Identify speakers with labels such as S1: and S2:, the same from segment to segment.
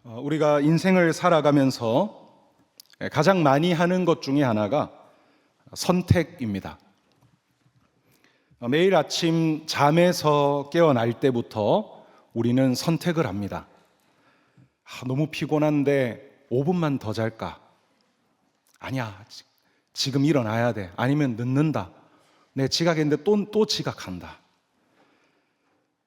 S1: 우리가 인생을 살아가면서 가장 많이 하는 것 중에 하나가 선택입니다. 매일 아침 잠에서 깨어날 때부터 우리는 선택을 합니다. 너무 피곤한데 5분만 더 잘까? 아니야, 지금 일어나야 돼. 아니면 늦는다. 내 지각했는데 또 지각한다.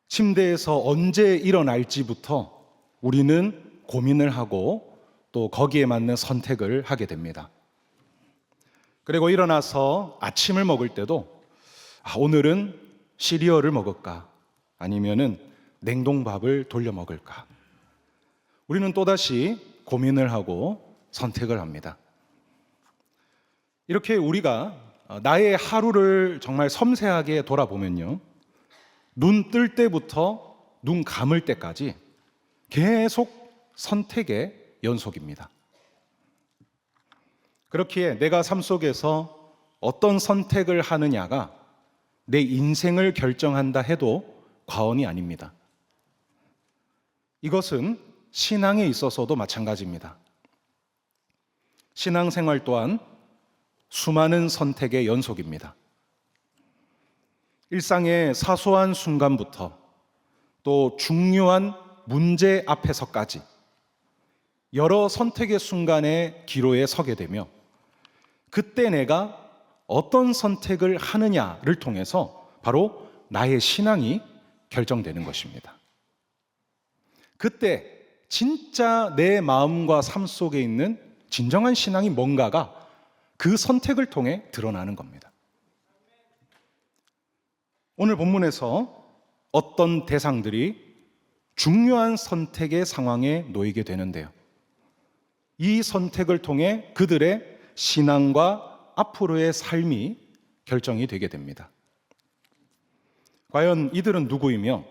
S1: 침대에서 언제 일어날지부터 우리는 고민을 하고 또 거기에 맞는 선택을 하게 됩니다. 그리고 일어나서 아침을 먹을 때도 오늘은 시리얼을 먹을까? 아니면은 냉동밥을 돌려 먹을까? 우리는 또다시 고민을 하고 선택을 합니다. 이렇게 우리가 나의 하루를 정말 섬세하게 돌아보면요, 눈 뜰 때부터 눈 감을 때까지 계속 선택의 연속입니다. 그렇기에 내가 삶 속에서 어떤 선택을 하느냐가 내 인생을 결정한다 해도 과언이 아닙니다. 이것은 신앙에 있어서도 마찬가지입니다. 신앙생활 또한 수많은 선택의 연속입니다. 일상의 사소한 순간부터 또 중요한 문제 앞에서까지 여러 선택의 순간에 기로에 서게 되며 그때 내가 어떤 선택을 하느냐를 통해서 바로 나의 신앙이 결정되는 것입니다. 그때 진짜 내 마음과 삶 속에 있는 진정한 신앙이 뭔가가 그 선택을 통해 드러나는 겁니다. 오늘 본문에서 어떤 대상들이 중요한 선택의 상황에 놓이게 되는데요, 이 선택을 통해 그들의 신앙과 앞으로의 삶이 결정이 되게 됩니다. 과연 이들은 누구이며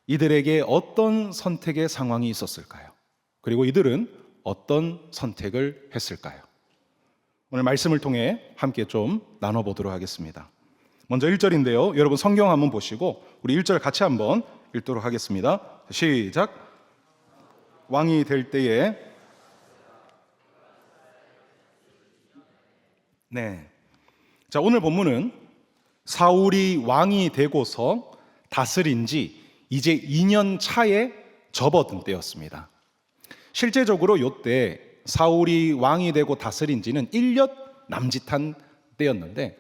S1: 이들에게 어떤 선택의 상황이 있었을까요? 그리고 이들은 어떤 선택을 했을까요? 오늘 말씀을 통해 함께 좀 나눠보도록 하겠습니다. 먼저 1절인데요, 여러분 성경 한번 보시고 우리 1절 같이 한번 읽도록 하겠습니다. 시작. 왕이 될 때에 자, 오늘 본문은 사울이 왕이 되고서 다스린 지 이제 2년 차에 접어든 때였습니다. 실제적으로 이때 사울이 왕이 되고 다스린 지는 1년 남짓한 때였는데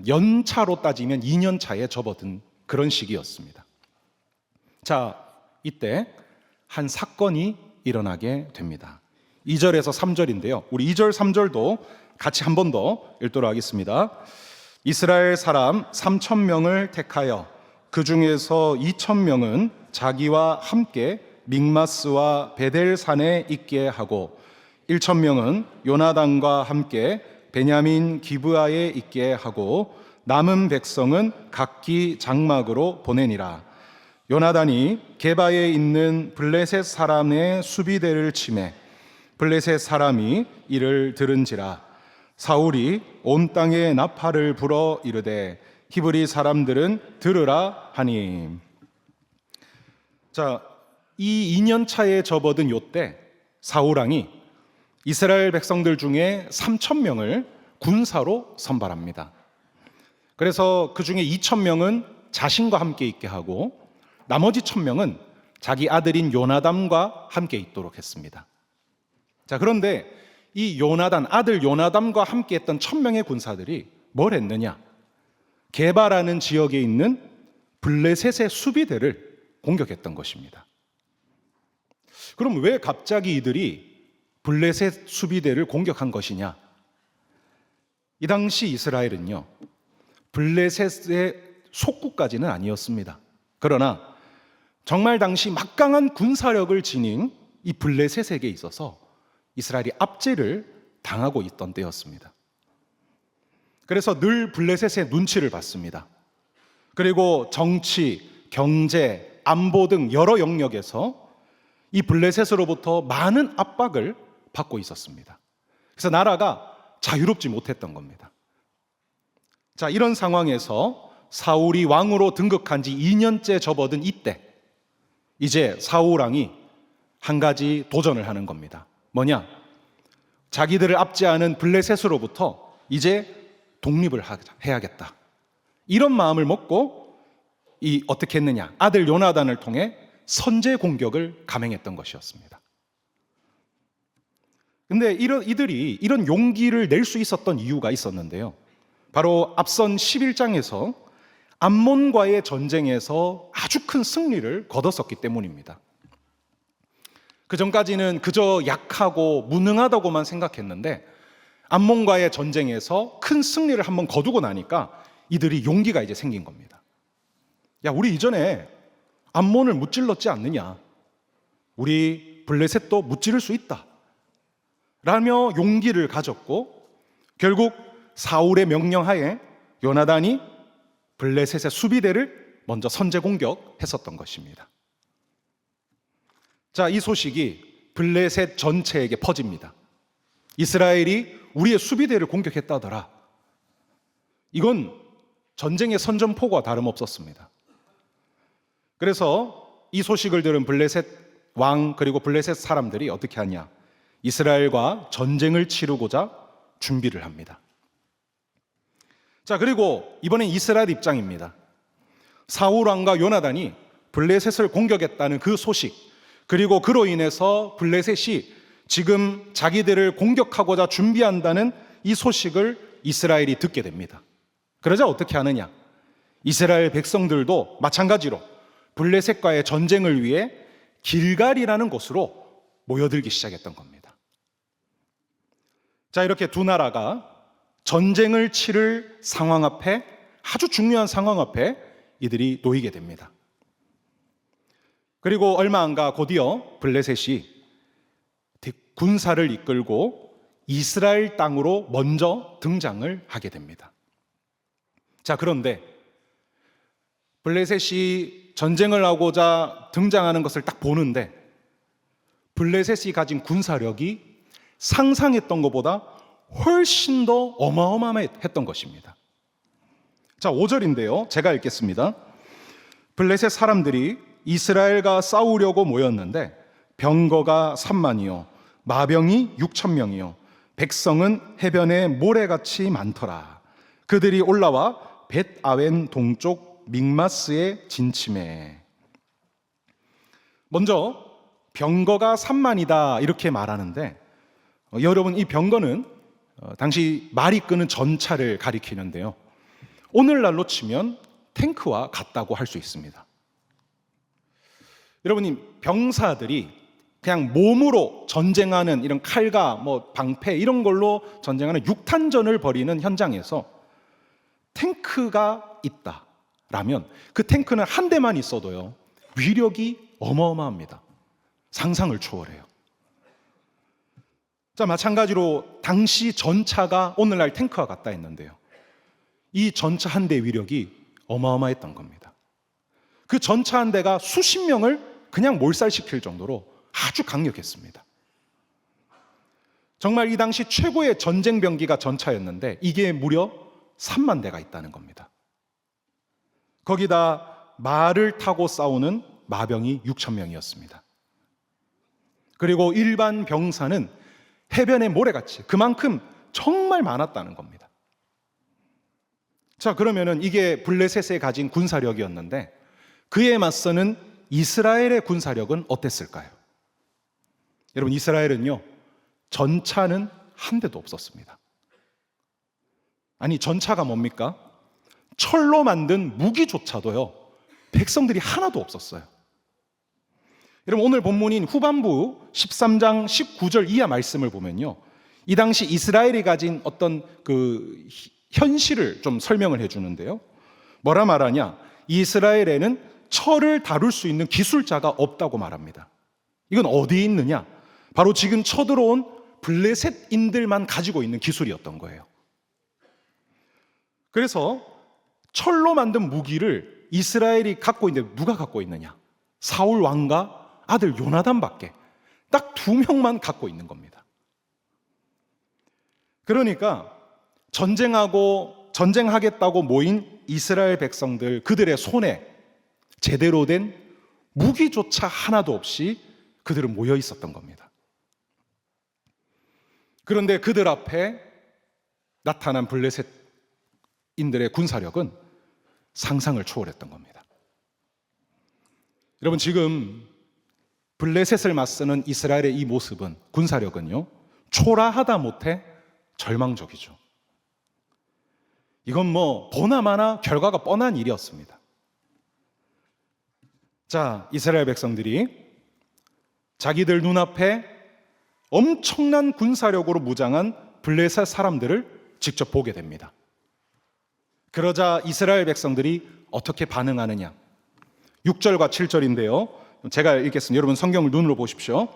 S1: 연차로 따지면 2년 차에 접어든 그런 시기였습니다. 자, 이때 한 사건이 일어나게 됩니다. 2절에서 3절인데요, 우리 2절 3절도 같이 한 번 더 읽도록 하겠습니다. 이스라엘 사람 3,000명을 택하여 그 중에서 2,000명은 자기와 함께 믹마스와 베델산에 있게 하고 1,000명은 요나단과 함께 베냐민 기브아에 있게 하고 남은 백성은 각기 장막으로 보내니라. 요나단이 게바에 있는 블레셋 사람의 수비대를 치매 블레셋 사람이 이를 들은지라. 사울이 온 땅에 나팔을 불어 이르되 히브리 사람들은 들으라 하니. 자, 이 2년 차에 접어든 요때 사울 왕이 이스라엘 백성들 중에 3,000명을 군사로 선발합니다. 그래서 그 중에 2,000명은 자신과 함께 있게 하고 나머지 1,000명은 자기 아들인 요나단과 함께 있도록 했습니다. 자, 그런데 이 요나단, 아들 요나단과 함께 했던 1,000명의 군사들이 뭘 했느냐? 게바라는 지역에 있는 블레셋의 수비대를 공격했던 것입니다. 그럼 왜 갑자기 이들이 블레셋 수비대를 공격한 것이냐? 이 당시 이스라엘은요, 블레셋의 속국까지는 아니었습니다. 그러나 정말 당시 막강한 군사력을 지닌 이 블레셋에게 있어서 이스라엘이 압제를 당하고 있던 때였습니다. 그래서 늘 블레셋의 눈치를 봤습니다. 그리고 정치, 경제, 안보 등 여러 영역에서 이 블레셋으로부터 많은 압박을 받고 있었습니다. 그래서 나라가 자유롭지 못했던 겁니다. 자, 이런 상황에서 사울이 왕으로 등극한 지 2년째 접어든 이때 이제 사울 왕이 한 가지 도전을 하는 겁니다. 뭐냐? 자기들을 압제하는 블레셋으로부터 이제 독립을 해야겠다. 이런 마음을 먹고 어떻게 했느냐? 아들 요나단을 통해 선제 공격을 감행했던 것이었습니다. 근데 이들이 이런 용기를 낼 수 있었던 이유가 있었는데요. 바로 앞선 11장에서 암몬과의 전쟁에서 아주 큰 승리를 거뒀었기 때문입니다. 그 전까지는 그저 약하고 무능하다고만 생각했는데 암몬과의 전쟁에서 큰 승리를 한번 거두고 나니까 이들이 용기가 이제 생긴 겁니다. 야, 우리 이전에 암몬을 무찔렀지 않느냐? 우리 블레셋도 무찌를 수 있다. 라며 용기를 가졌고 결국 사울의 명령하에 요나단이 블레셋의 수비대를 먼저 선제 공격했었던 것입니다. 자, 이 소식이 블레셋 전체에게 퍼집니다. 이스라엘이 우리의 수비대를 공격했다더라. 이건 전쟁의 선전포고와 다름없었습니다. 그래서 이 소식을 들은 블레셋 왕 그리고 블레셋 사람들이 어떻게 하냐? 이스라엘과 전쟁을 치르고자 준비를 합니다. 자, 그리고 이번엔 이스라엘 입장입니다. 사울 왕과 요나단이 블레셋을 공격했다는 그 소식, 그리고 그로 인해서 블레셋이 지금 자기들을 공격하고자 준비한다는 이 소식을 이스라엘이 듣게 됩니다. 그러자 어떻게 하느냐? 이스라엘 백성들도 마찬가지로 블레셋과의 전쟁을 위해 길갈이라는 곳으로 모여들기 시작했던 겁니다. 자, 이렇게 두 나라가 전쟁을 치를 상황 앞에, 아주 중요한 상황 앞에 이들이 놓이게 됩니다. 그리고 얼마 안 가 곧이어 블레셋이 군사를 이끌고 이스라엘 땅으로 먼저 등장을 하게 됩니다. 자, 그런데 블레셋이 전쟁을 하고자 등장하는 것을 딱 보는데 블레셋이 가진 군사력이 상상했던 것보다 훨씬 더 어마어마했던 것입니다. 자, 5절인데요. 제가 읽겠습니다. 블레셋 사람들이 이스라엘과 싸우려고 모였는데 병거가 3만이요 마병이 6,000명이요 백성은 해변에 모래같이 많더라. 그들이 올라와 벳아웬 동쪽 믹마스에 진침해. 먼저 병거가 3만이다 이렇게 말하는데 여러분, 이 병거는 당시 말이 끄는 전차를 가리키는데요. 오늘날로 치면 탱크와 같다고 할 수 있습니다. 여러분이 병사들이 그냥 몸으로 전쟁하는 이런 칼과 방패 이런 걸로 전쟁하는 육탄전을 벌이는 현장에서 탱크가 있다라면 그 탱크는 한 대만 있어도요 위력이 어마어마합니다. 상상을 초월해요. 자, 마찬가지로 당시 전차가 오늘날 탱크와 같다 했는데요. 이 전차 한 대의 위력이 어마어마했던 겁니다. 그 전차 한 대가 수십 명을 그냥 몰살시킬 정도로 아주 강력했습니다. 정말 이 당시 최고의 전쟁 병기가 전차였는데 이게 무려 3만 대가 있다는 겁니다. 거기다 말을 타고 싸우는 마병이 6,000명이었습니다. 그리고 일반 병사는 해변의 모래같이 그만큼 정말 많았다는 겁니다. 자, 그러면은 이게 블레셋에 가진 군사력이었는데 그에 맞서는 이스라엘의 군사력은 어땠을까요? 여러분, 이스라엘은요 전차는 한 대도 없었습니다. 아니, 전차가 뭡니까? 철로 만든 무기조차도요 백성들이 하나도 없었어요. 여러분, 오늘 본문인 후반부 13장 19절 이하 말씀을 보면요 이 당시 이스라엘이 가진 어떤 그 현실을 좀 설명을 해주는데요. 뭐라 말하냐? 이스라엘에는 철을 다룰 수 있는 기술자가 없다고 말합니다. 이건 어디에 있느냐? 바로 지금 쳐들어온 블레셋인들만 가지고 있는 기술이었던 거예요. 그래서 철로 만든 무기를 이스라엘이 갖고 있는데 누가 갖고 있느냐? 사울 왕과 아들 요나단밖에 딱 2명만 갖고 있는 겁니다. 그러니까 전쟁하겠다고 모인 이스라엘 백성들, 그들의 손에 제대로 된 무기조차 하나도 없이 그들은 모여 있었던 겁니다. 그런데 그들 앞에 나타난 블레셋인들의 군사력은 상상을 초월했던 겁니다. 여러분, 지금 블레셋을 맞서는 이스라엘의 이 모습은, 군사력은요, 초라하다 못해 절망적이죠. 이건 보나마나 결과가 뻔한 일이었습니다. 자, 이스라엘 백성들이 자기들 눈앞에 엄청난 군사력으로 무장한 블레셋 사람들을 직접 보게 됩니다. 그러자 이스라엘 백성들이 어떻게 반응하느냐? 6절과 7절인데요. 제가 읽겠습니다. 여러분 성경을 눈으로 보십시오.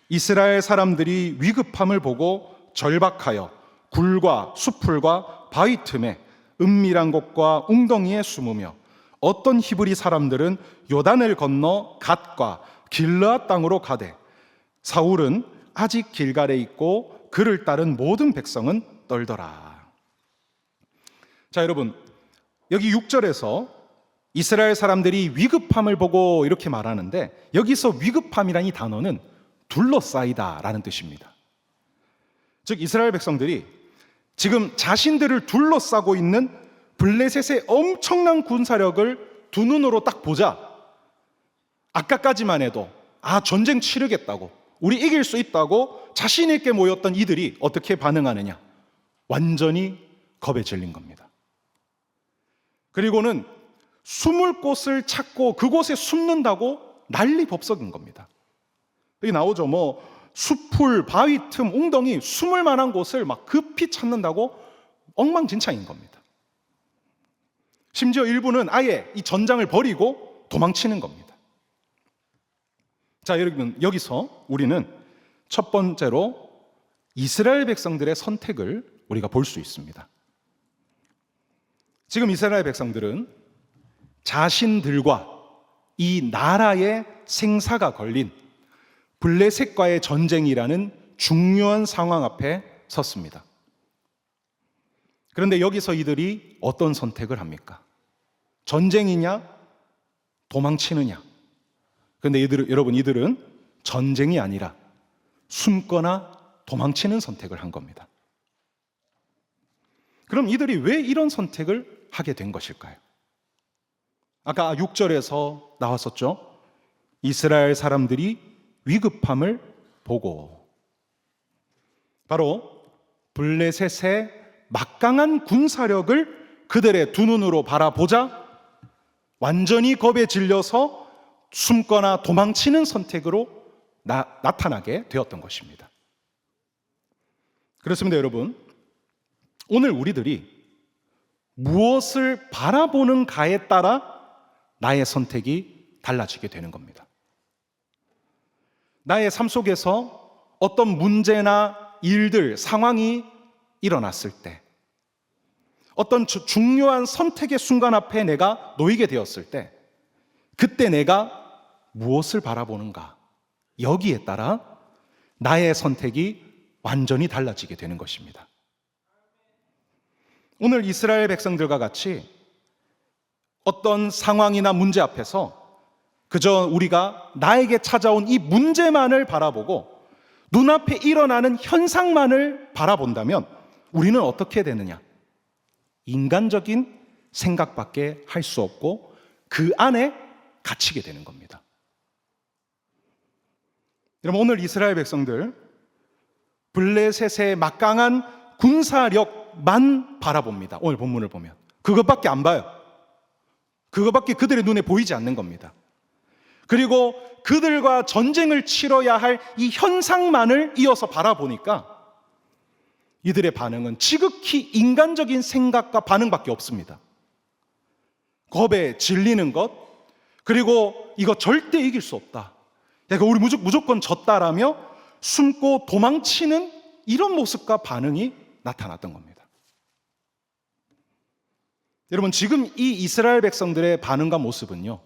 S1: 이스라엘 사람들이 위급함을 보고 절박하여 굴과 수풀과 바위 틈에 은밀한 곳과 웅덩이에 숨으며 어떤 히브리 사람들은 요단을 건너 갓과 길르앗 땅으로 가되 사울은 아직 길갈에 있고 그를 따른 모든 백성은 떨더라. 자, 여러분, 여기 6절에서 이스라엘 사람들이 위급함을 보고 이렇게 말하는데, 여기서 위급함이라는 이 단어는 둘러싸이다라는 뜻입니다. 즉 이스라엘 백성들이 지금 자신들을 둘러싸고 있는 블레셋의 엄청난 군사력을 두 눈으로 딱 보자, 아까까지만 해도 전쟁 치르겠다고, 우리 이길 수 있다고 자신 있게 모였던 이들이 어떻게 반응하느냐? 완전히 겁에 질린 겁니다. 그리고는 숨을 곳을 찾고 그곳에 숨는다고 난리법석인 겁니다. 여기 나오죠. 수풀, 바위 틈, 웅덩이, 숨을 만한 곳을 막 급히 찾는다고 엉망진창인 겁니다. 심지어 일부는 아예 이 전장을 버리고 도망치는 겁니다. 자, 여러분, 여기서 우리는 첫 번째로 이스라엘 백성들의 선택을 우리가 볼 수 있습니다. 지금 이스라엘 백성들은 자신들과 이 나라의 생사가 걸린 블레셋과의 전쟁이라는 중요한 상황 앞에 섰습니다. 그런데 여기서 이들이 어떤 선택을 합니까? 전쟁이냐? 도망치느냐? 그런데 여러분, 이들은 전쟁이 아니라 숨거나 도망치는 선택을 한 겁니다. 그럼 이들이 왜 이런 선택을 하게 된 것일까요? 아까 6절에서 나왔었죠. 이스라엘 사람들이 위급함을 보고, 바로 블레셋의 막강한 군사력을 그들의 두 눈으로 바라보자 완전히 겁에 질려서 숨거나 도망치는 선택으로 나타나게 되었던 것입니다. 그렇습니다, 여러분. 오늘 우리들이 무엇을 바라보는가에 따라 나의 선택이 달라지게 되는 겁니다. 나의 삶 속에서 어떤 문제나 일들, 상황이 일어났을 때, 어떤 중요한 선택의 순간 앞에 내가 놓이게 되었을 때, 그때 내가 무엇을 바라보는가, 여기에 따라 나의 선택이 완전히 달라지게 되는 것입니다. 오늘 이스라엘 백성들과 같이 어떤 상황이나 문제 앞에서 그저 우리가 나에게 찾아온 이 문제만을 바라보고 눈앞에 일어나는 현상만을 바라본다면 우리는 어떻게 되느냐? 인간적인 생각밖에 할 수 없고 그 안에 갇히게 되는 겁니다. 여러분, 오늘 이스라엘 백성들 블레셋의 막강한 군사력만 바라봅니다. 오늘 본문을 보면 그것밖에 안 봐요. 그것밖에 그들의 눈에 보이지 않는 겁니다. 그리고 그들과 전쟁을 치러야 할 이 현상만을 이어서 바라보니까 이들의 반응은 지극히 인간적인 생각과 반응밖에 없습니다. 겁에 질리는 것, 그리고 이거 절대 이길 수 없다, 그러니까 우리 무조건 졌다라며 숨고 도망치는 이런 모습과 반응이 나타났던 겁니다. 여러분, 지금 이 이스라엘 백성들의 반응과 모습은요,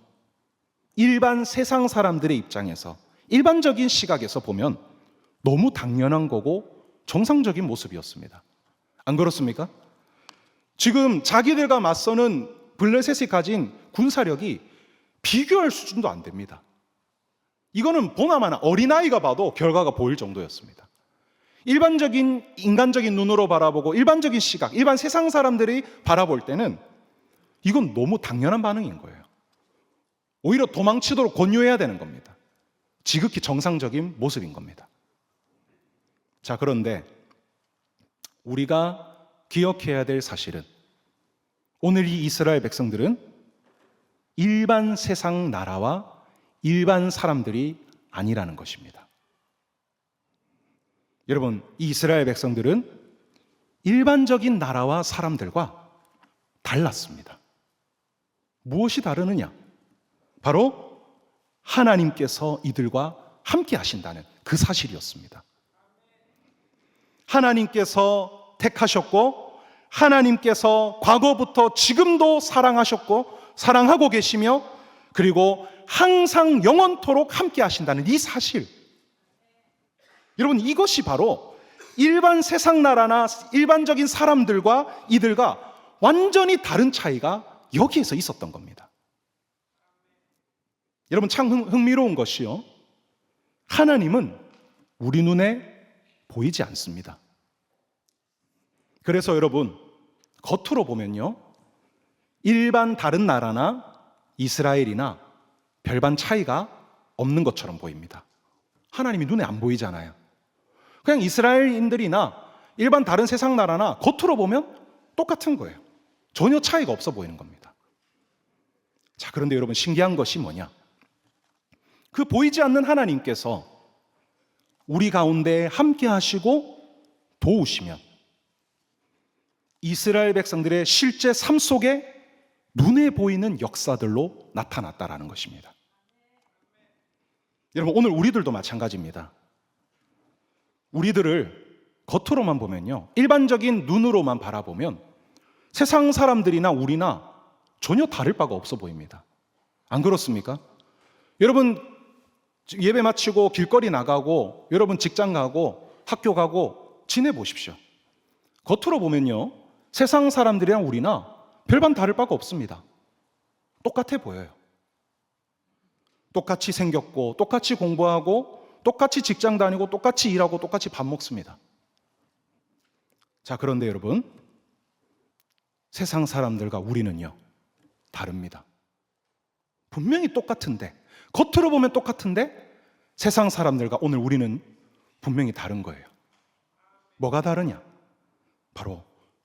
S1: 일반 세상 사람들의 입장에서, 일반적인 시각에서 보면 너무 당연한 거고 정상적인 모습이었습니다. 안 그렇습니까? 지금 자기들과 맞서는 블레셋이 가진 군사력이 비교할 수준도 안 됩니다. 이거는 보나마나 어린아이가 봐도 결과가 보일 정도였습니다. 일반적인 인간적인 눈으로 바라보고 일반적인 시각, 일반 세상 사람들이 바라볼 때는 이건 너무 당연한 반응인 거예요. 오히려 도망치도록 권유해야 되는 겁니다. 지극히 정상적인 모습인 겁니다. 자, 그런데 우리가 기억해야 될 사실은 오늘 이 이스라엘 백성들은 일반 세상 나라와 일반 사람들이 아니라는 것입니다. 여러분, 이 이스라엘 백성들은 일반적인 나라와 사람들과 달랐습니다. 무엇이 다르느냐? 바로 하나님께서 이들과 함께 하신다는 그 사실이었습니다. 하나님께서 택하셨고 하나님께서 과거부터 지금도 사랑하셨고 사랑하고 계시며 그리고 항상 영원토록 함께 하신다는 이 사실, 여러분, 이것이 바로 일반 세상 나라나 일반적인 사람들과 이들과 완전히 다른 차이가 여기에서 있었던 겁니다. 여러분, 참 흥미로운 것이요, 하나님은 우리 눈에 보이지 않습니다. 그래서 여러분, 겉으로 보면요, 일반 다른 나라나 이스라엘이나 별반 차이가 없는 것처럼 보입니다. 하나님이 눈에 안 보이잖아요. 그냥 이스라엘인들이나 일반 다른 세상 나라나 겉으로 보면 똑같은 거예요. 전혀 차이가 없어 보이는 겁니다. 자, 그런데 여러분, 신기한 것이 뭐냐? 그 보이지 않는 하나님께서 우리 가운데 함께 하시고 도우시면 이스라엘 백성들의 실제 삶 속에 눈에 보이는 역사들로 나타났다라는 것입니다. 여러분, 오늘 우리들도 마찬가지입니다. 우리들을 겉으로만 보면요, 일반적인 눈으로만 바라보면 세상 사람들이나 우리나 전혀 다를 바가 없어 보입니다. 안 그렇습니까? 여러분, 예배 마치고 길거리 나가고 여러분 직장 가고 학교 가고 지내보십시오. 겉으로 보면요, 세상 사람들이랑 우리나 별반 다를 바가 없습니다. 똑같아 보여요. 똑같이 생겼고 똑같이 공부하고 똑같이 직장 다니고 똑같이 일하고 똑같이 밥 먹습니다. 자, 그런데 여러분, 세상 사람들과 우리는요, 다릅니다. 분명히 똑같은데, 겉으로 보면 똑같은데 세상 사람들과 오늘 우리는 분명히 다른 거예요. 뭐가 다르냐? 바로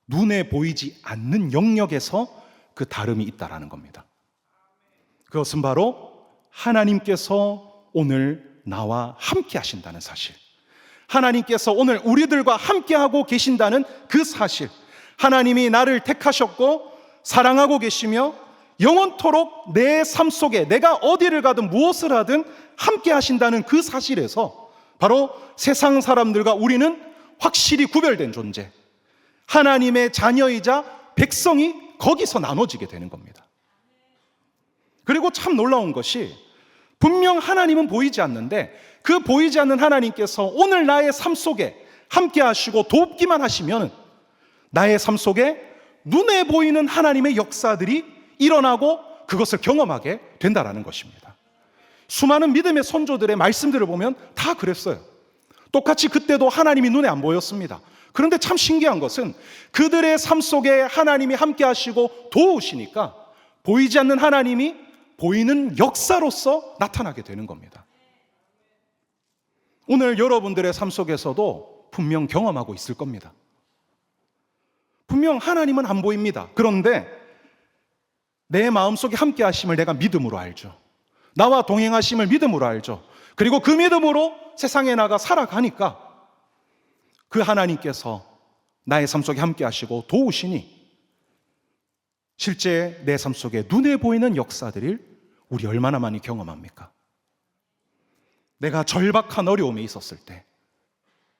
S1: 눈에 보이지 않는 영역에서 그 다름이 있다라는 겁니다. 그것은 바로 하나님께서 오늘 나와 함께 하신다는 사실, 하나님께서 오늘 우리들과 함께하고 계신다는 그 사실, 하나님이 나를 택하셨고 사랑하고 계시며 영원토록 내 삶 속에 내가 어디를 가든 무엇을 하든 함께 하신다는 그 사실에서 바로 세상 사람들과 우리는 확실히 구별된 존재, 하나님의 자녀이자 백성이 거기서 나눠지게 되는 겁니다. 그리고 참 놀라운 것이, 분명 하나님은 보이지 않는데 그 보이지 않는 하나님께서 오늘 나의 삶 속에 함께 하시고 돕기만 하시면 나의 삶 속에 눈에 보이는 하나님의 역사들이 일어나고 그것을 경험하게 된다라는 것입니다. 수많은 믿음의 선조들의 말씀들을 보면 다 그랬어요. 똑같이 그때도 하나님이 눈에 안 보였습니다. 그런데 참 신기한 것은 그들의 삶 속에 하나님이 함께 하시고 도우시니까 보이지 않는 하나님이 보이는 역사로서 나타나게 되는 겁니다. 오늘 여러분들의 삶 속에서도 분명 경험하고 있을 겁니다. 분명 하나님은 안 보입니다. 그런데 내 마음속에 함께 하심을 내가 믿음으로 알죠. 나와 동행하심을 믿음으로 알죠. 그리고 그 믿음으로 세상에 나가 살아가니까 그 하나님께서 나의 삶 속에 함께 하시고 도우시니 실제 내 삶 속에 눈에 보이는 역사들을 우리 얼마나 많이 경험합니까? 내가 절박한 어려움에 있었을 때,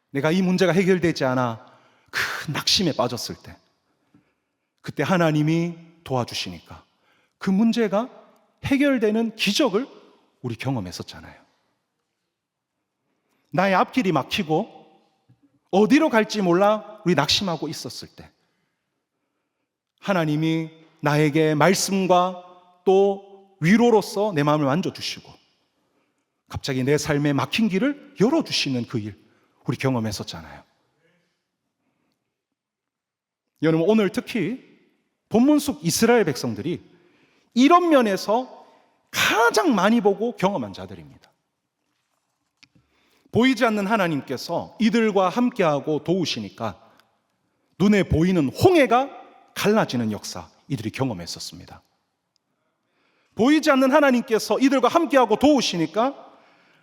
S1: 내가 이 문제가 해결되지 않아 큰 낙심에 빠졌을 때, 그때 하나님이 도와주시니까 그 문제가 해결되는 기적을 우리 경험했었잖아요. 나의 앞길이 막히고 어디로 갈지 몰라 우리 낙심하고 있었을 때 하나님이 나에게 말씀과 또 위로로서 내 마음을 만져주시고 갑자기 내 삶에 막힌 길을 열어주시는 그 일, 우리 경험했었잖아요. 여러분, 오늘 특히 본문 속 이스라엘 백성들이 이런 면에서 가장 많이 보고 경험한 자들입니다. 보이지 않는 하나님께서 이들과 함께하고 도우시니까 눈에 보이는 홍해가 갈라지는 역사, 이들이 경험했었습니다. 보이지 않는 하나님께서 이들과 함께하고 도우시니까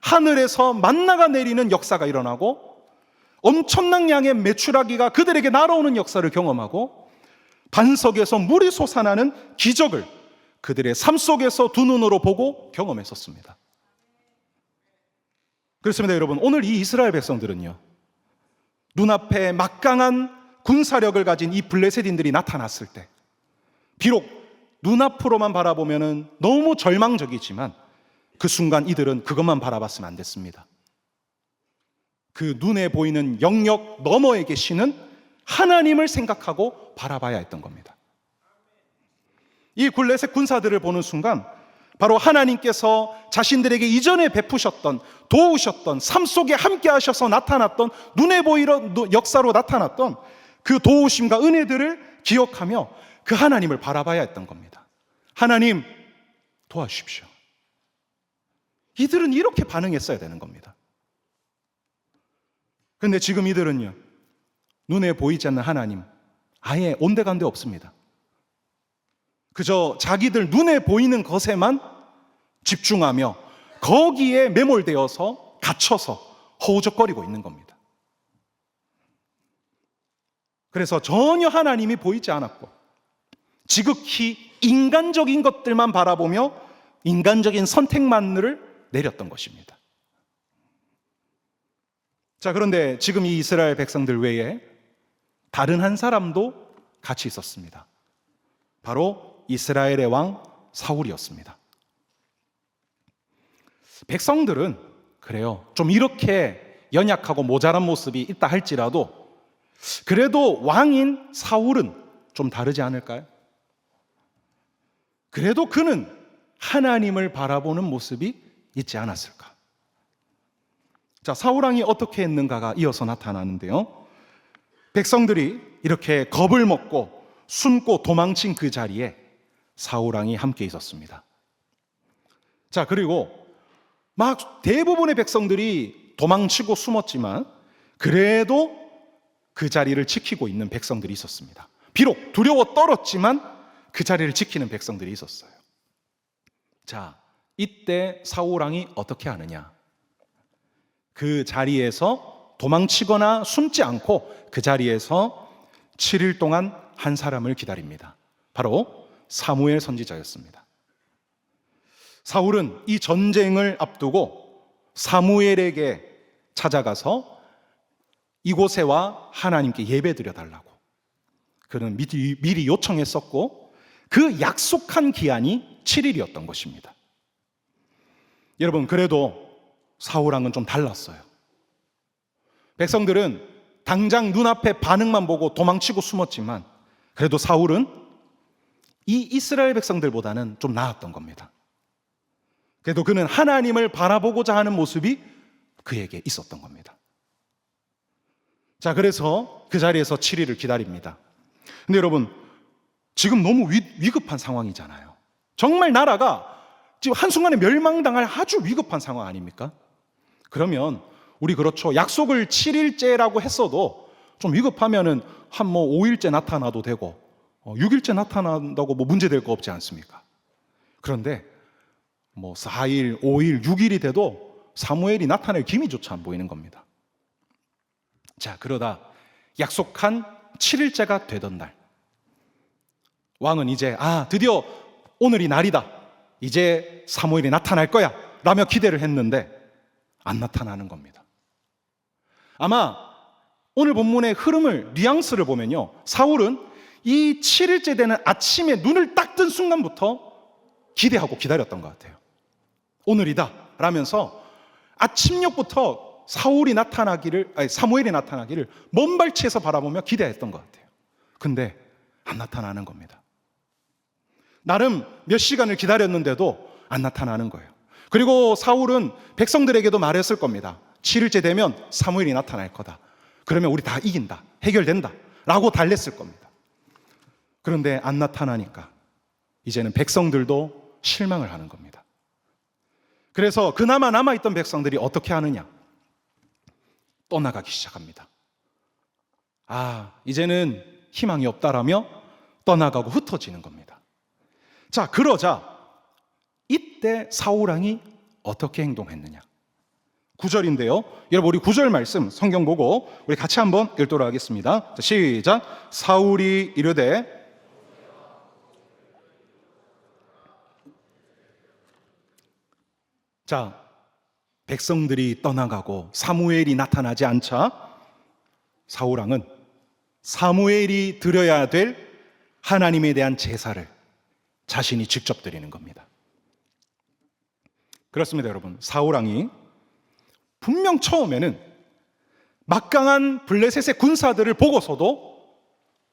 S1: 하늘에서 만나가 내리는 역사가 일어나고 엄청난 양의 메추라기가 그들에게 날아오는 역사를 경험하고 반석에서 물이 솟아나는 기적을 그들의 삶 속에서 두 눈으로 보고 경험했었습니다. 그렇습니다, 여러분. 오늘 이 이스라엘 백성들은요, 눈앞에 막강한 군사력을 가진 이 블레셋인들이 나타났을 때, 비록 눈앞으로만 바라보면 너무 절망적이지만 그 순간 이들은 그것만 바라봤으면 안 됐습니다. 그 눈에 보이는 영역 너머에 계시는 하나님을 생각하고 바라봐야 했던 겁니다. 이 블레셋 군사들을 보는 순간 바로 하나님께서 자신들에게 이전에 베푸셨던, 도우셨던, 삶 속에 함께 하셔서 나타났던, 눈에 보이는 역사로 나타났던 그 도우심과 은혜들을 기억하며 그 하나님을 바라봐야 했던 겁니다. 하나님, 도와주십시오. 이들은 이렇게 반응했어야 되는 겁니다. 그런데 지금 이들은요, 눈에 보이지 않는 하나님, 아예 온데간데 없습니다. 그저 자기들 눈에 보이는 것에만 집중하며 거기에 매몰되어서 갇혀서 허우적거리고 있는 겁니다. 그래서 전혀 하나님이 보이지 않았고 지극히 인간적인 것들만 바라보며 인간적인 선택만을 내렸던 것입니다. 자, 그런데 지금 이 이스라엘 백성들 외에 다른 한 사람도 같이 있었습니다. 바로 이스라엘의 왕 사울이었습니다. 백성들은 그래요, 좀 이렇게 연약하고 모자란 모습이 있다 할지라도 그래도 왕인 사울은 좀 다르지 않을까요? 그래도 그는 하나님을 바라보는 모습이 있지 않았을까? 자, 사울왕이 어떻게 했는가가 이어서 나타나는데요, 백성들이 이렇게 겁을 먹고 숨고 도망친 그 자리에 사울왕이 함께 있었습니다. 자, 그리고 막 대부분의 백성들이 도망치고 숨었지만 그래도 그 자리를 지키고 있는 백성들이 있었습니다. 비록 두려워 떨었지만 그 자리를 지키는 백성들이 있었어요. 자, 이때 사울왕이 어떻게 하느냐? 그 자리에서 도망치거나 숨지 않고 그 자리에서 7일 동안 한 사람을 기다립니다. 바로 사무엘 선지자였습니다. 사울은 이 전쟁을 앞두고 사무엘에게 찾아가서 이곳에 와 하나님께 예배드려 달라고 그는 미리 요청했었고 그 약속한 기한이 7일이었던 것입니다. 여러분, 그래도 사울왕은 좀 달랐어요. 백성들은 당장 눈앞에 반응만 보고 도망치고 숨었지만 그래도 사울은 이 이스라엘 백성들보다는 좀 나았던 겁니다. 그래도 그는 하나님을 바라보고자 하는 모습이 그에게 있었던 겁니다. 자, 그래서 그 자리에서 7일을 기다립니다. 근데 여러분, 지금 너무 위급한 상황이잖아요. 정말 나라가 지금 한순간에 멸망당할 아주 위급한 상황 아닙니까? 그러면 우리 그렇죠, 약속을 7일째라고 했어도 좀 위급하면은 한 5일째 나타나도 되고 6일째 나타난다고 문제될 거 없지 않습니까? 그런데 4일, 5일, 6일이 돼도 사무엘이 나타낼 기미조차 안 보이는 겁니다. 자, 그러다 약속한 7일째가 되던 날, 왕은 이제 드디어 오늘이 날이다, 이제 사무엘이 나타날 거야 라며 기대를 했는데 안 나타나는 겁니다. 아마 오늘 본문의 흐름을, 뉘앙스를 보면요, 사울은 이 7일째 되는 아침에 눈을 딱 뜬 순간부터 기대하고 기다렸던 것 같아요. 오늘이다 라면서 아침녘부터 사무엘이 나타나기를 먼발치에서 바라보며 기대했던 것 같아요. 근데 안 나타나는 겁니다. 나름 몇 시간을 기다렸는데도 안 나타나는 거예요. 그리고 사울은 백성들에게도 말했을 겁니다. 7일째 되면 사무엘이 나타날 거다. 그러면 우리 다 이긴다, 해결된다 라고 달랬을 겁니다. 그런데 안 나타나니까 이제는 백성들도 실망을 하는 겁니다. 그래서 그나마 남아있던 백성들이 어떻게 하느냐? 떠나가기 시작합니다. 이제는 희망이 없다라며 떠나가고 흩어지는 겁니다. 자, 그러자 이때 사울왕이 어떻게 행동했느냐? 9절인데요. 여러분, 우리 9절 말씀 성경 보고 우리 같이 한번 읽도록 하겠습니다. 자, 시작. 사울이 이르되 자, 백성들이 떠나가고 사무엘이 나타나지 않자 사울왕은 사무엘이 드려야 될 하나님에 대한 제사를 자신이 직접 드리는 겁니다. 그렇습니다, 여러분. 사울왕이 분명 처음에는 막강한 블레셋의 군사들을 보고서도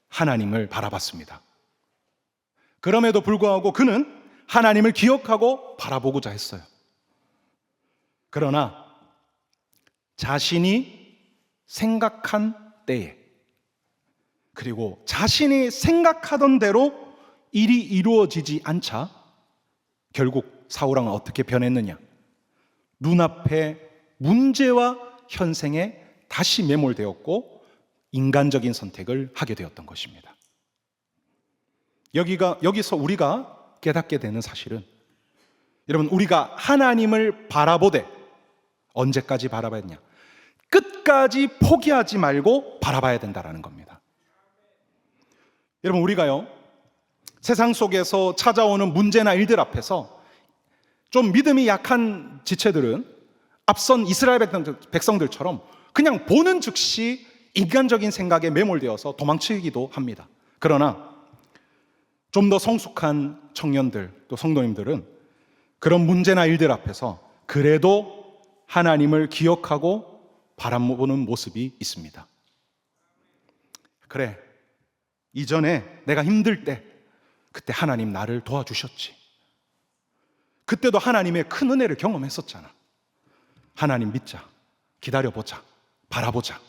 S1: 하나님을 바라봤습니다. 그럼에도 불구하고 그는 하나님을 기억하고 바라보고자 했어요. 그러나 자신이 생각한 때에, 그리고 자신이 생각하던 대로 일이 이루어지지 않자 결국 사울왕은 어떻게 변했느냐? 눈앞에 문제와 현생에 다시 매몰되었고 인간적인 선택을 하게 되었던 것입니다. 여기서 우리가 깨닫게 되는 사실은, 여러분, 우리가 하나님을 바라보되 언제까지 바라봐야 되냐? 끝까지 포기하지 말고 바라봐야 된다는 겁니다. 여러분, 우리가요, 세상 속에서 찾아오는 문제나 일들 앞에서 좀 믿음이 약한 지체들은 앞선 이스라엘 백성들처럼 그냥 보는 즉시 인간적인 생각에 매몰되어서 도망치기도 합니다. 그러나 좀 더 성숙한 청년들, 또 성도님들은 그런 문제나 일들 앞에서 그래도 하나님을 기억하고 바라보는 모습이 있습니다. 그래, 이전에 내가 힘들 때 그때 하나님 나를 도와주셨지. 그때도 하나님의 큰 은혜를 경험했었잖아. 하나님 믿자, 기다려보자, 바라보자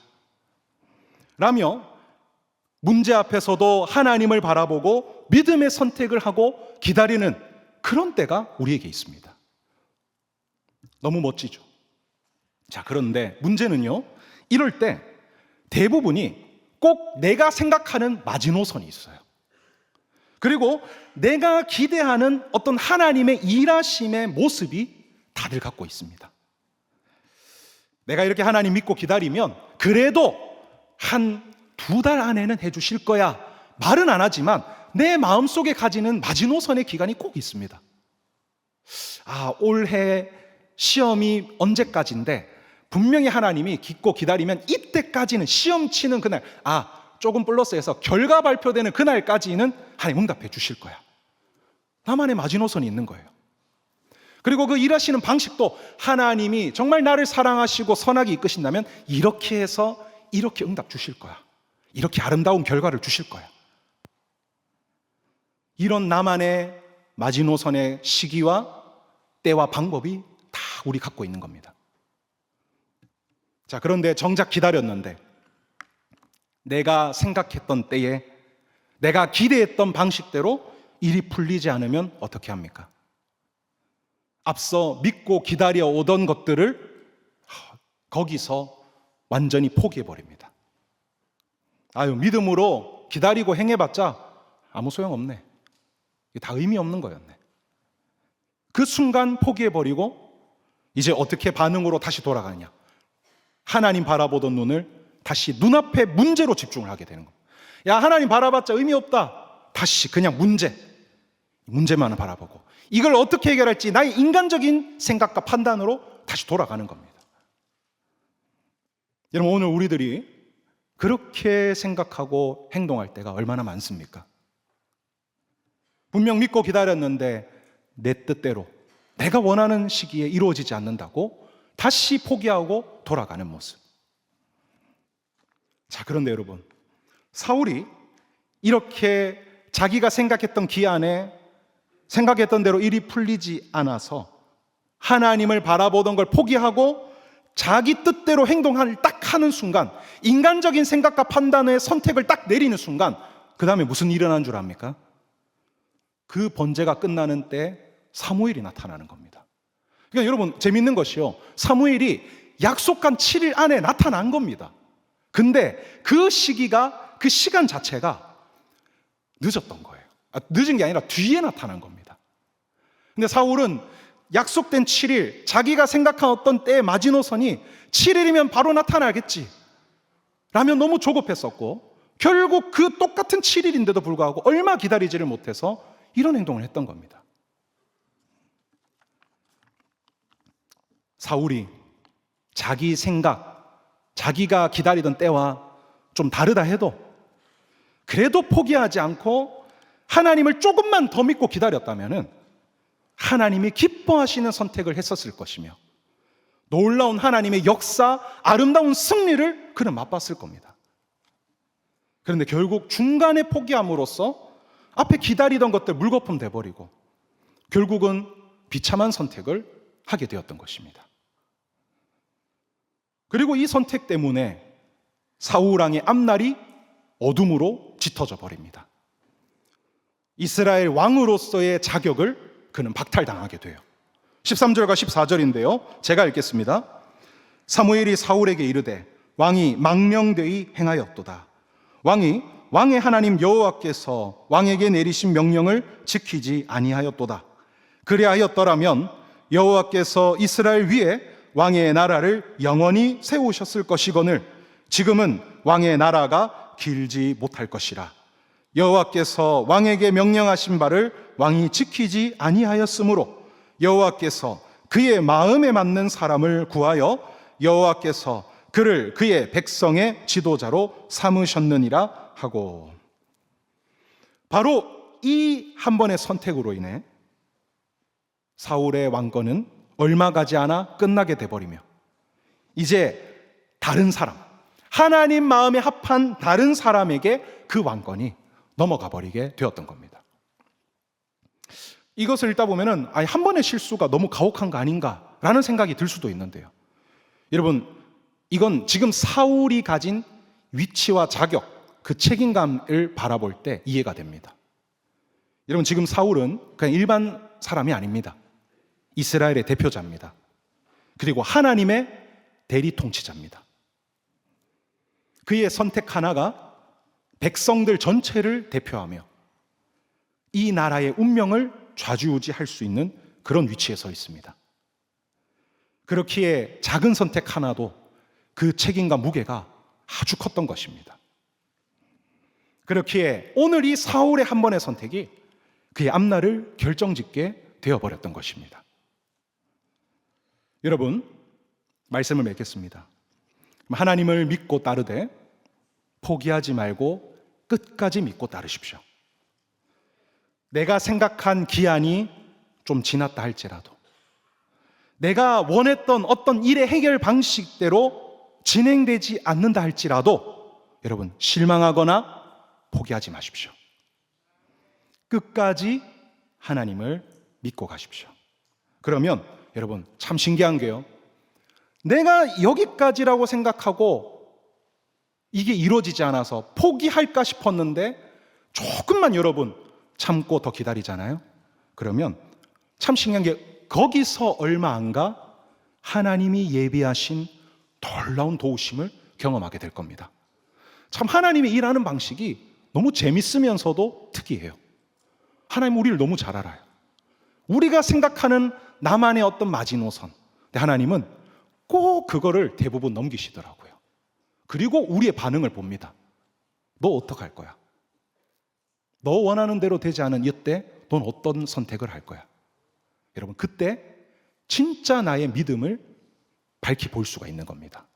S1: 라며 문제 앞에서도 하나님을 바라보고 믿음의 선택을 하고 기다리는 그런 때가 우리에게 있습니다. 너무 멋지죠? 자, 그런데 문제는요, 이럴 때 대부분이 꼭 내가 생각하는 마지노선이 있어요. 그리고 내가 기대하는 어떤 하나님의 일하심의 모습이 다들 갖고 있습니다. 내가 이렇게 하나님 믿고 기다리면 그래도 한 2달 안에는 해주실 거야 말은 안 하지만 내 마음속에 가지는 마지노선의 기간이 꼭 있습니다. 올해 시험이 언제까지인데 분명히 하나님이 믿고 기다리면 이때까지는, 시험 치는 그날, 조금 플러스해서 결과 발표되는 그날까지는 하나님 응답해 주실 거야. 나만의 마지노선이 있는 거예요. 그리고 그 일하시는 방식도 하나님이 정말 나를 사랑하시고 선하게 이끄신다면 이렇게 해서 이렇게 응답 주실 거야. 이렇게 아름다운 결과를 주실 거야. 이런 나만의 마지노선의 시기와 때와 방법이 다 우리 갖고 있는 겁니다. 자, 그런데 정작 기다렸는데 내가 생각했던 때에 내가 기대했던 방식대로 일이 풀리지 않으면 어떻게 합니까? 앞서 믿고 기다려 오던 것들을 거기서 완전히 포기해버립니다. 믿음으로 기다리고 행해봤자 아무 소용없네. 이게 다 의미 없는 거였네. 그 순간 포기해버리고 이제 어떻게 반응으로 다시 돌아가느냐? 하나님 바라보던 눈을 다시 눈앞의 문제로 집중을 하게 되는 겁니다. 하나님 바라봤자 의미 없다. 다시 그냥 문제만 바라보고 이걸 어떻게 해결할지 나의 인간적인 생각과 판단으로 다시 돌아가는 겁니다. 여러분, 오늘 우리들이 그렇게 생각하고 행동할 때가 얼마나 많습니까? 분명 믿고 기다렸는데 내 뜻대로 내가 원하는 시기에 이루어지지 않는다고 다시 포기하고 돌아가는 모습. 자, 그런데 여러분, 사울이 이렇게 자기가 생각했던 기한에 생각했던 대로 일이 풀리지 않아서 하나님을 바라보던 걸 포기하고 자기 뜻대로 행동을 딱 하는 순간, 인간적인 생각과 판단의 선택을 딱 내리는 순간, 그 다음에 무슨 일이 일어난 줄 압니까? 그 번제가 끝나는 때 사무엘이 나타나는 겁니다. 그러니까 여러분, 재밌는 것이요, 사무엘이 약속한 7일 안에 나타난 겁니다. 근데 그 시기가, 그 시간 자체가 늦었던 거예요. 늦은 게 아니라 뒤에 나타난 겁니다. 근데 사울은 약속된 7일, 자기가 생각한 어떤 때의 마지노선이 7일이면 바로 나타나겠지 라면 너무 조급했었고, 결국 그 똑같은 7일인데도 불구하고 얼마 기다리지를 못해서 이런 행동을 했던 겁니다. 사울이 자기 생각, 자기가 기다리던 때와 좀 다르다 해도 그래도 포기하지 않고 하나님을 조금만 더 믿고 기다렸다면 하나님이 기뻐하시는 선택을 했었을 것이며 놀라운 하나님의 역사, 아름다운 승리를 그는 맛봤을 겁니다. 그런데 결국 중간에 포기함으로써 앞에 기다리던 것들 물거품 돼버리고 결국은 비참한 선택을 하게 되었던 것입니다. 그리고 이 선택 때문에 사울 왕의 앞날이 어둠으로 짙어져 버립니다. 이스라엘 왕으로서의 자격을 그는 박탈당하게 돼요. 13절과 14절인데요, 제가 읽겠습니다. 사무엘이 사울에게 이르되 왕이 망령되이 행하였도다. 왕이 왕의 하나님 여호와께서 왕에게 내리신 명령을 지키지 아니하였도다. 그리하였더라면 여호와께서 이스라엘 위에 왕의 나라를 영원히 세우셨을 것이거늘 지금은 왕의 나라가 길지 못할 것이라. 여호와께서 왕에게 명령하신 바를 왕이 지키지 아니하였으므로 여호와께서 그의 마음에 맞는 사람을 구하여 여호와께서 그를 그의 백성의 지도자로 삼으셨느니라 하고, 바로 이 한 번의 선택으로 인해 사울의 왕권은 얼마 가지 않아 끝나게 돼버리며 이제 다른 사람, 하나님 마음에 합한 다른 사람에게 그 왕권이 넘어가 버리게 되었던 겁니다. 이것을 읽다 보면은 한 번의 실수가 너무 가혹한 거 아닌가라는 생각이 들 수도 있는데요, 여러분, 이건 지금 사울이 가진 위치와 자격, 그 책임감을 바라볼 때 이해가 됩니다. 여러분, 지금 사울은 그냥 일반 사람이 아닙니다. 이스라엘의 대표자입니다. 그리고 하나님의 대리 통치자입니다. 그의 선택 하나가 백성들 전체를 대표하며 이 나라의 운명을 좌지우지할 수 있는 그런 위치에 서 있습니다. 그렇기에 작은 선택 하나도 그 책임과 무게가 아주 컸던 것입니다. 그렇기에 오늘 이 사울의 한 번의 선택이 그의 앞날을 결정짓게 되어버렸던 것입니다. 여러분, 말씀을 맺겠습니다. 하나님을 믿고 따르되 포기하지 말고 끝까지 믿고 따르십시오. 내가 생각한 기한이 좀 지났다 할지라도, 내가 원했던 어떤 일의 해결 방식대로 진행되지 않는다 할지라도 여러분, 실망하거나 포기하지 마십시오. 끝까지 하나님을 믿고 가십시오. 그러면 여러분, 참 신기한 게요, 내가 여기까지라고 생각하고 이게 이루어지지 않아서 포기할까 싶었는데 조금만 여러분 참고 더 기다리잖아요. 그러면 참 신기한 게 거기서 얼마 안 가 하나님이 예비하신 놀라운 도우심을 경험하게 될 겁니다. 참 하나님이 일하는 방식이 너무 재밌으면서도 특이해요. 하나님 우리를 너무 잘 알아요. 우리가 생각하는 나만의 어떤 마지노선, 근데 하나님은 꼭 그거를 대부분 넘기시더라고요. 그리고 우리의 반응을 봅니다. 너 어떡할 거야? 너 원하는 대로 되지 않은 이때 넌 어떤 선택을 할 거야? 여러분, 그때 진짜 나의 믿음을 밝히 볼 수가 있는 겁니다.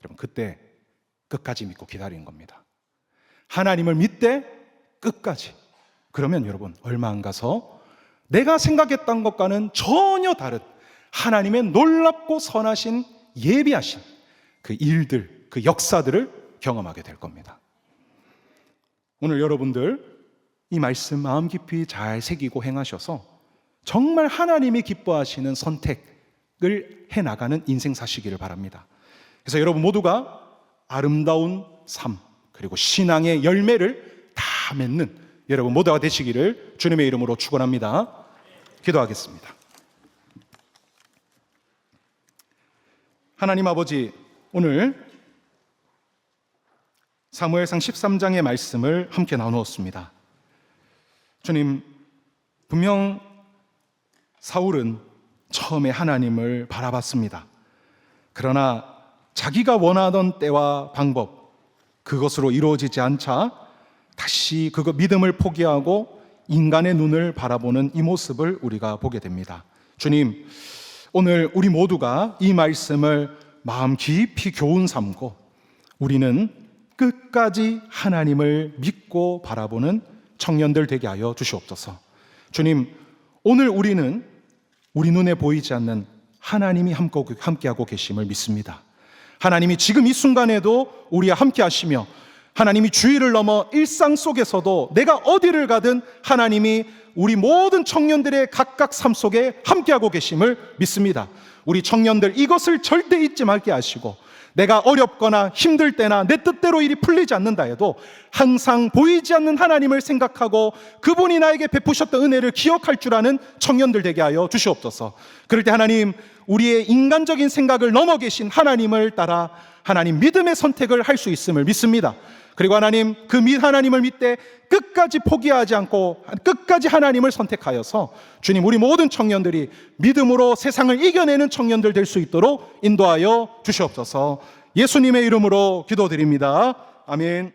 S1: 여러분, 그때 끝까지 믿고 기다리는 겁니다. 하나님을 믿되 끝까지. 그러면 여러분, 얼마 안 가서 내가 생각했던 것과는 전혀 다른 하나님의 놀랍고 선하신 예비하신 그 일들, 그 역사들을 경험하게 될 겁니다. 오늘 여러분들 이 말씀 마음 깊이 잘 새기고 행하셔서 정말 하나님이 기뻐하시는 선택, 해나가는 인생 사시기를 바랍니다. 그래서 여러분 모두가 아름다운 삶 그리고 신앙의 열매를 다 맺는 여러분 모두가 되시기를 주님의 이름으로 축원합니다. 기도하겠습니다. 하나님 아버지, 오늘 사무엘상 13장의 말씀을 함께 나누었습니다. 주님, 분명 사울은 처음에 하나님을 바라봤습니다. 그러나 자기가 원하던 때와 방법, 그것으로 이루어지지 않자 다시 그 믿음을 포기하고 인간의 눈을 바라보는 이 모습을 우리가 보게 됩니다. 주님, 오늘 우리 모두가 이 말씀을 마음 깊이 교훈 삼고 우리는 끝까지 하나님을 믿고 바라보는 청년들 되게 하여 주시옵소서. 주님, 오늘 우리는 우리 눈에 보이지 않는 하나님이 함께하고 계심을 믿습니다. 하나님이 지금 이 순간에도 우리와 함께 하시며 하나님이 주의를 넘어 일상 속에서도 내가 어디를 가든 하나님이 우리 모든 청년들의 각각 삶 속에 함께하고 계심을 믿습니다. 우리 청년들 이것을 절대 잊지 말게 하시고 내가 어렵거나 힘들 때나 내 뜻대로 일이 풀리지 않는다 해도 항상 보이지 않는 하나님을 생각하고 그분이 나에게 베푸셨던 은혜를 기억할 줄 아는 청년들 되게 하여 주시옵소서. 그럴 때 하나님, 우리의 인간적인 생각을 넘어 계신 하나님을 따라 하나님 믿음의 선택을 할 수 있음을 믿습니다. 그리고 하나님, 그 하나님을 믿되 끝까지 포기하지 않고 끝까지 하나님을 선택하여서 주님, 우리 모든 청년들이 믿음으로 세상을 이겨내는 청년들 될 수 있도록 인도하여 주시옵소서. 예수님의 이름으로 기도드립니다. 아멘.